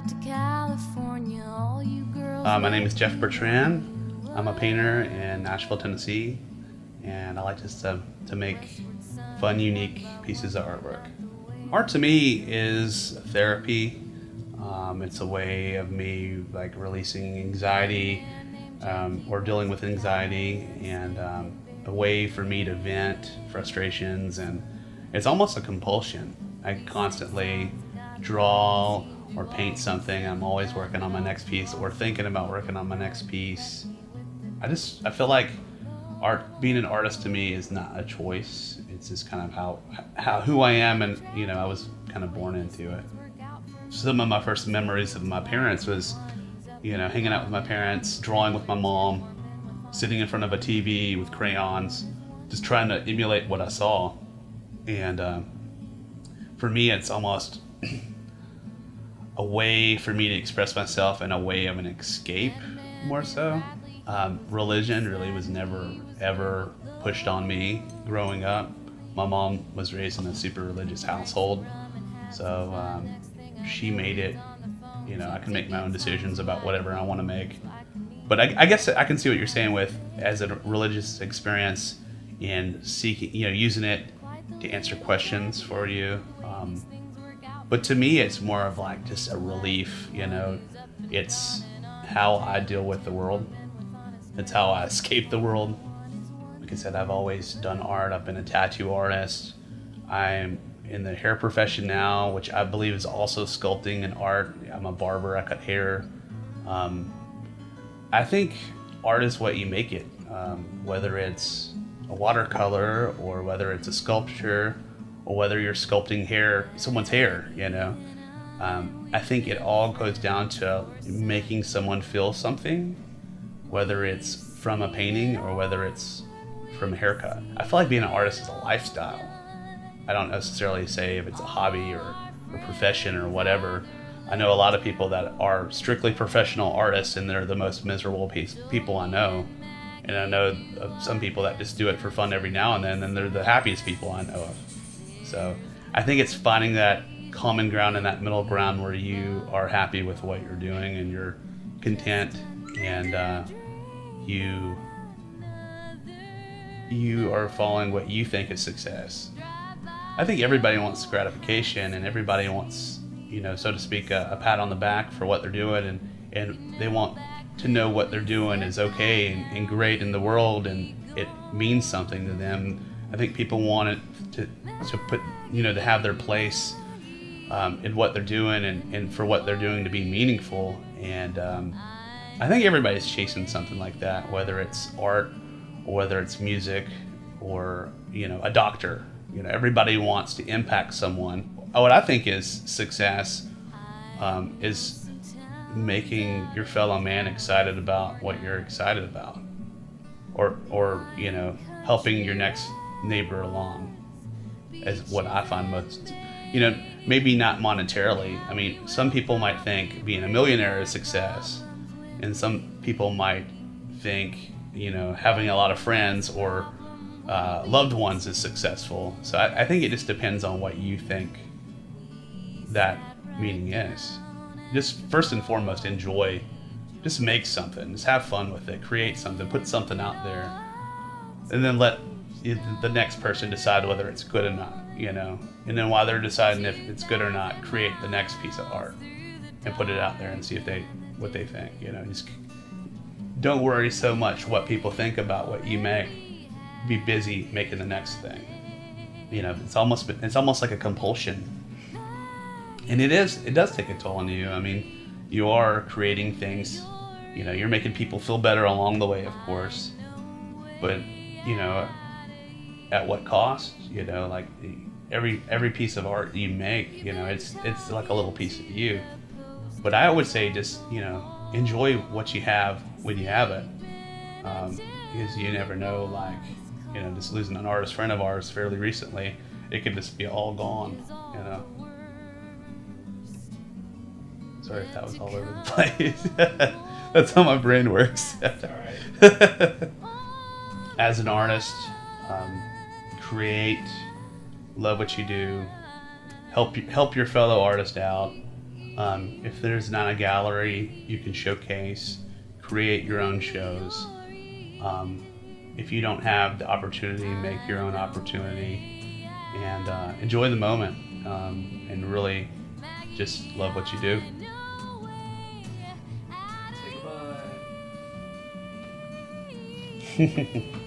out to California, all you girls. My name is Jeff Bertrand. I'm a painter in Nashville, Tennessee, and I like just to make fun, unique pieces of artwork. Art to me is therapy. It's a way of me like releasing anxiety or dealing with anxiety, and a way for me to vent frustrations, and it's almost a compulsion. I constantly draw or paint something. I'm always working on my next piece or thinking about working on my next piece. I feel like being an artist to me is not a choice. It's just kind of how who I am, and I was kind of born into it. Some of my first memories of my parents was, hanging out with my parents, drawing with my mom, sitting in front of a TV with crayons, just trying to emulate what I saw. And for me, it's almost a way for me to express myself and a way of an escape, more so. Religion really was never, ever pushed on me growing up. My mom was raised in a super religious household, so she made it, I can make my own decisions about whatever I want to make. But I guess I can see what you're saying with as a religious experience and seeking, using it to answer questions for you. But to me, it's more of like just a relief, It's how I deal with the world. It's how I escape the world. Like I said, I've always done art. I've been a tattoo artist. I'm in the hair profession now, which I believe is also sculpting and art. I'm a barber. I cut hair. I think art is what you make it, whether it's a watercolor or whether it's a sculpture or whether you're sculpting someone's hair, I think it all goes down to making someone feel something, whether it's from a painting or whether it's from a haircut. I feel like being an artist is a lifestyle. I don't necessarily say if it's a hobby or a profession or whatever. I know a lot of people that are strictly professional artists, and they're the most miserable people I know. And I know of some people that just do it for fun every now and then, and they're the happiest people I know of. So I think it's finding that common ground and that middle ground where you are happy with what you're doing and you're content, and you are following what you think is success. I think everybody wants gratification, and everybody wants, so to speak, a pat on the back for what they're doing, and they want to know what they're doing is okay and great in the world, and it means something to them. I think people want it to put, to have their place in what they're doing, and for what they're doing to be meaningful. And I think everybody's chasing something like that, whether it's art or whether it's music or, a doctor. Everybody wants to impact someone. What I think is success is making your fellow man excited about what you're excited about, or helping your next neighbor along, is what I find most. Maybe not monetarily. I mean, some people might think being a millionaire is success, and some people might think having a lot of friends or loved ones is successful. So I think it just depends on what you think that meaning is. Just first and foremost, enjoy. Just make something. Just have fun with it. Create something. Put something out there. And then let the next person decide whether it's good or not, And then while they're deciding if it's good or not, create the next piece of art and put it out there and see what they think, Just don't worry so much what people think about what you make. Be busy making the next thing. It's almost like a compulsion. And it does take a toll on you. I mean, you are creating things, you're making people feel better along the way, of course. But, at what cost? Like every piece of art you make, it's like a little piece of you. But I would say just, enjoy what you have when you have it. Because you never know, like, just losing an artist friend of ours fairly recently, it could just be all gone, Sorry if that was all over the place. That's how my brain works. Alright. As an artist, create, love what you do, help your fellow artist out, If there's not a gallery, you can showcase, create your own shows. If you don't have the opportunity, make your own opportunity, and enjoy the moment, and really just love what you do. Say goodbye.